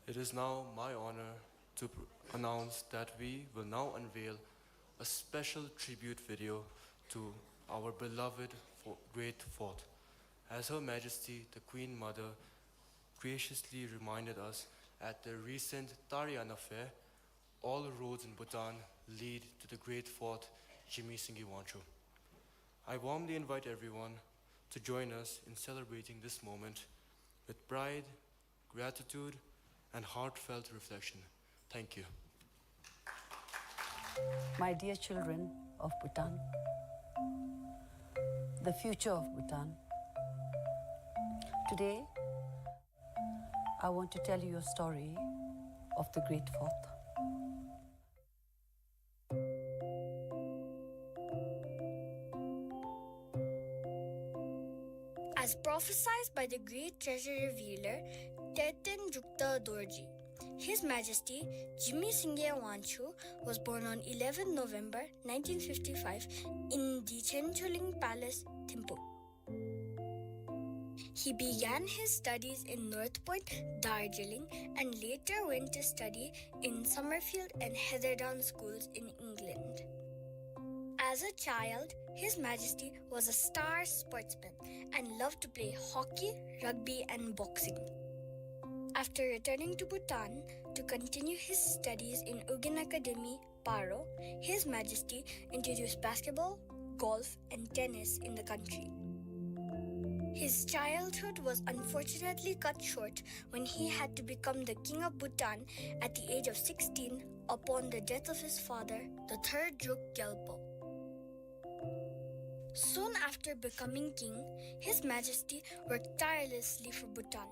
It is now my honor to announce that we will now unveil a special tribute video to our beloved great fourth. As Her Majesty the Queen Mother graciously reminded us at the recent Tariana Fair, all roads in Bhutan lead to the great fort Jimmy Singhi Wancho. I warmly invite everyone to join us in celebrating this moment with pride, gratitude, and heartfelt reflection. Thank you. My dear children of Bhutan, the future of Bhutan. Today, I want to tell you a story of the Great Fourth. As prophesied by the great treasure revealer Terten Jukta Dorji, His Majesty Jimmy Singhe Wancho was born on 11 November 1955 in the Chencholing Palace, Thimphu. He began his studies in North Point, Darjeeling, and later went to study in Summerfield and Heatherdown schools in England. As a child, His Majesty was a star sportsman and loved to play hockey, rugby, and boxing. After returning to Bhutan to continue his studies in Ugin Academy, Paro, His Majesty introduced basketball, golf, and tennis in the country. His childhood was unfortunately cut short when he had to become the King of Bhutan at the age of 16 upon the death of his father, the third Chog Gyalpo. Soon after becoming king, His Majesty worked tirelessly for Bhutan,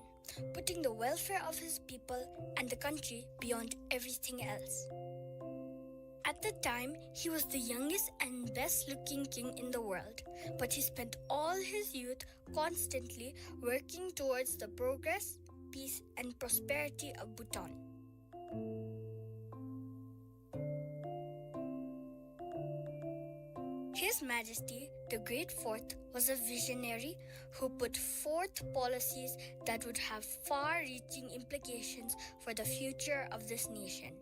putting the welfare of his people and the country beyond everything else. At the time, he was the youngest and best-looking king in the world, but he spent all his youth constantly working towards the progress, peace, and prosperity of Bhutan. His Majesty, the Great Fourth, was a visionary who put forth policies that would have far-reaching implications for the future of this nation.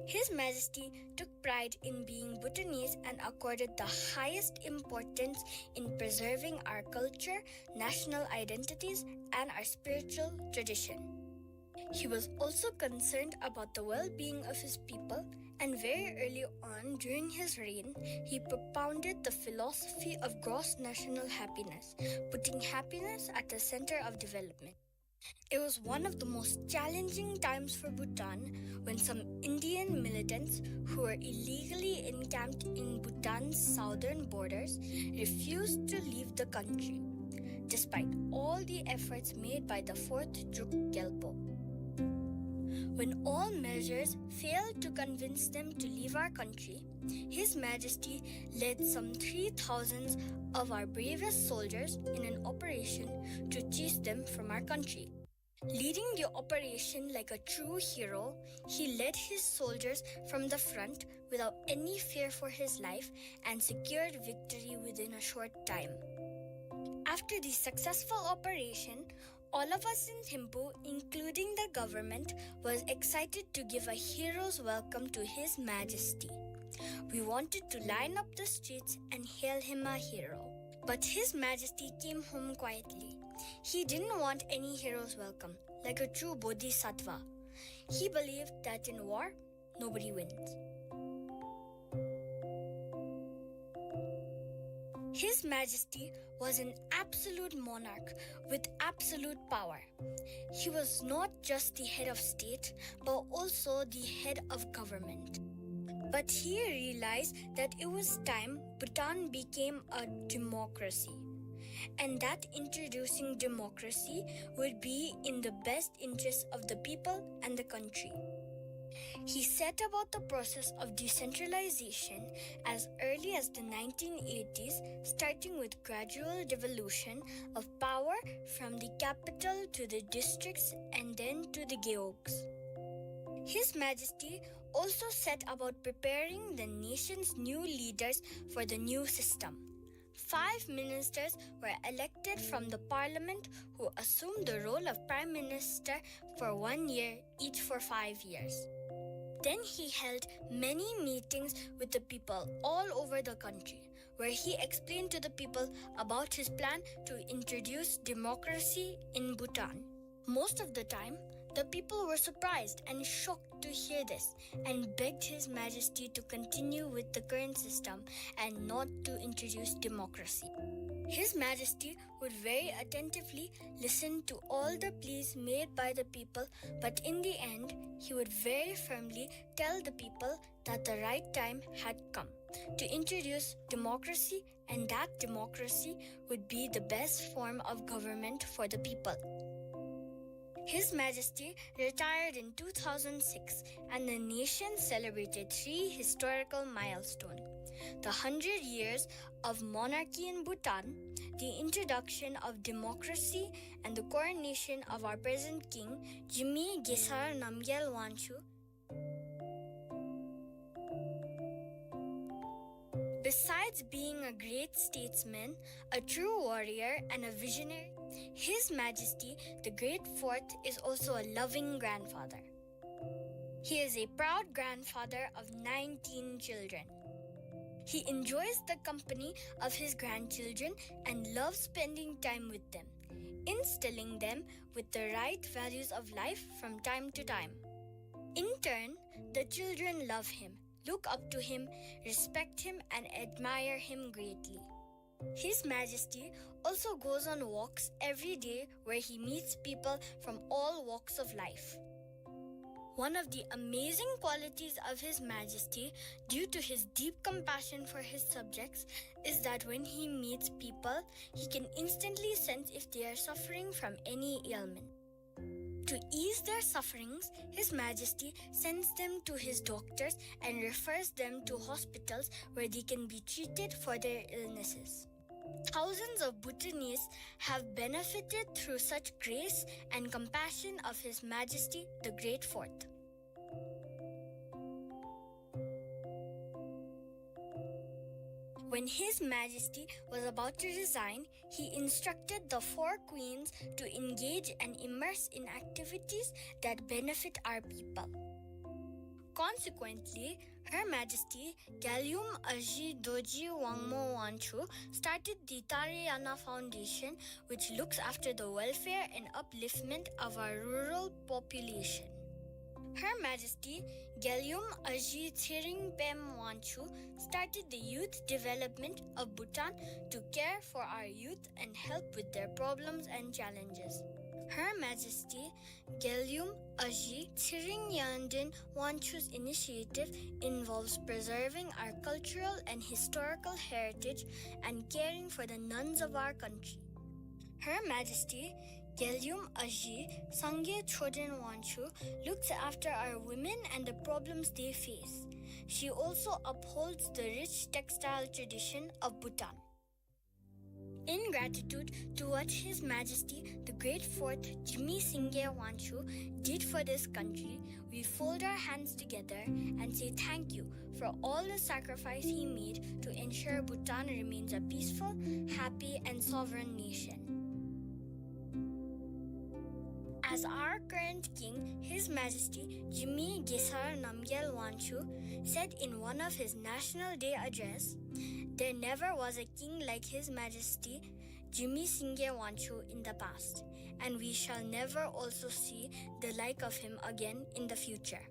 His Majesty took pride in being Bhutanese and accorded the highest importance in preserving our culture, national identities, and our spiritual tradition. He was also concerned about the well-being of his people, and very early on during his reign, he propounded the philosophy of gross national happiness, putting happiness at the center of development. It was one of the most challenging times for Bhutan when some Indian militants who were illegally encamped in Bhutan's southern borders refused to leave the country, despite all the efforts made by the fourth Chog Gyalpo. When all measures failed to convince them to leave our country, His Majesty led some 3,000 of our bravest soldiers in an operation to chase them from our country. Leading the operation like a true hero, he led his soldiers from the front without any fear for his life and secured victory within a short time. After the successful operation, all of us in Thimphu, including the government, was excited to give a hero's welcome to His Majesty. We wanted to line up the streets and hail him a hero. But His Majesty came home quietly. He didn't want any hero's welcome, like a true bodhisattva. He believed that in war, nobody wins. His Majesty was an absolute monarch with absolute power. He was not just the head of state, but also the head of government. But he realized that it was time Bhutan became a democracy, and that introducing democracy would be in the best interest of the people and the country. He set about the process of decentralization as early as the 1980s, starting with gradual devolution of power from the capital to the districts and then to the geogs. His Majesty also set about preparing the nation's new leaders for the new system. 5 ministers were elected from the parliament who assumed the role of prime minister for 1 year, each for 5 years. Then he held many meetings with the people all over the country, where he explained to the people about his plan to introduce democracy in Bhutan. Most of the time, the people were surprised and shocked to hear this and begged His Majesty to continue with the current system and not to introduce democracy. His Majesty would very attentively listen to all the pleas made by the people, but in the end, he would very firmly tell the people that the right time had come to introduce democracy, and that democracy would be the best form of government for the people. His Majesty retired in 2006, and the nation celebrated 3 historical milestones: the 100 years of monarchy in Bhutan, the introduction of democracy, and the coronation of our present king, Jimmy Gesar Namgyal Wanchu. Besides being a great statesman, a true warrior, and a visionary, His Majesty the Great Fourth is also a loving grandfather. He is a proud grandfather of 19 children. He enjoys the company of his grandchildren and loves spending time with them, instilling them with the right values of life from time to time. In turn, the children love him, look up to him, respect him, and admire him greatly. His Majesty also goes on walks every day where he meets people from all walks of life. One of the amazing qualities of His Majesty, due to his deep compassion for his subjects, is that when he meets people, he can instantly sense if they are suffering from any ailment. To ease their sufferings, His Majesty sends them to his doctors and refers them to hospitals where they can be treated for their illnesses. Thousands of Bhutanese have benefited through such grace and compassion of His Majesty the Great Fourth. When His Majesty was about to resign, he instructed the 4 queens to engage and immerse in activities that benefit our people. Consequently, Her Majesty Galyum Aji Doji Wangmo Wanchu started the Tarayana Foundation, which looks after the welfare and upliftment of our rural population. Her Majesty Galyum Aji Thiring Pem Wanchu started the youth development of Bhutan to care for our youth and help with their problems and challenges. Her Majesty Galyum Aji Thiring Yandin Wanchu's initiative involves preserving our cultural and historical heritage and caring for the nuns of our country. Her Majesty Galyum Aji Sangye Chodin Wanchu looks after our women and the problems they face. She also upholds the rich textile tradition of Bhutan. In gratitude to what His Majesty the Great Fourth Jimmy Singye Wanchu did for this country, we fold our hands together and say thank you for all the sacrifice he made to ensure Bhutan remains a peaceful, happy, and sovereign nation. As our current king, His Majesty Jimmy Gesar Namgyal Wanchu said in one of his National Day address, "There never was a king like His Majesty Jimmy Singye Wanchu in the past, and we shall never also see the like of him again in the future."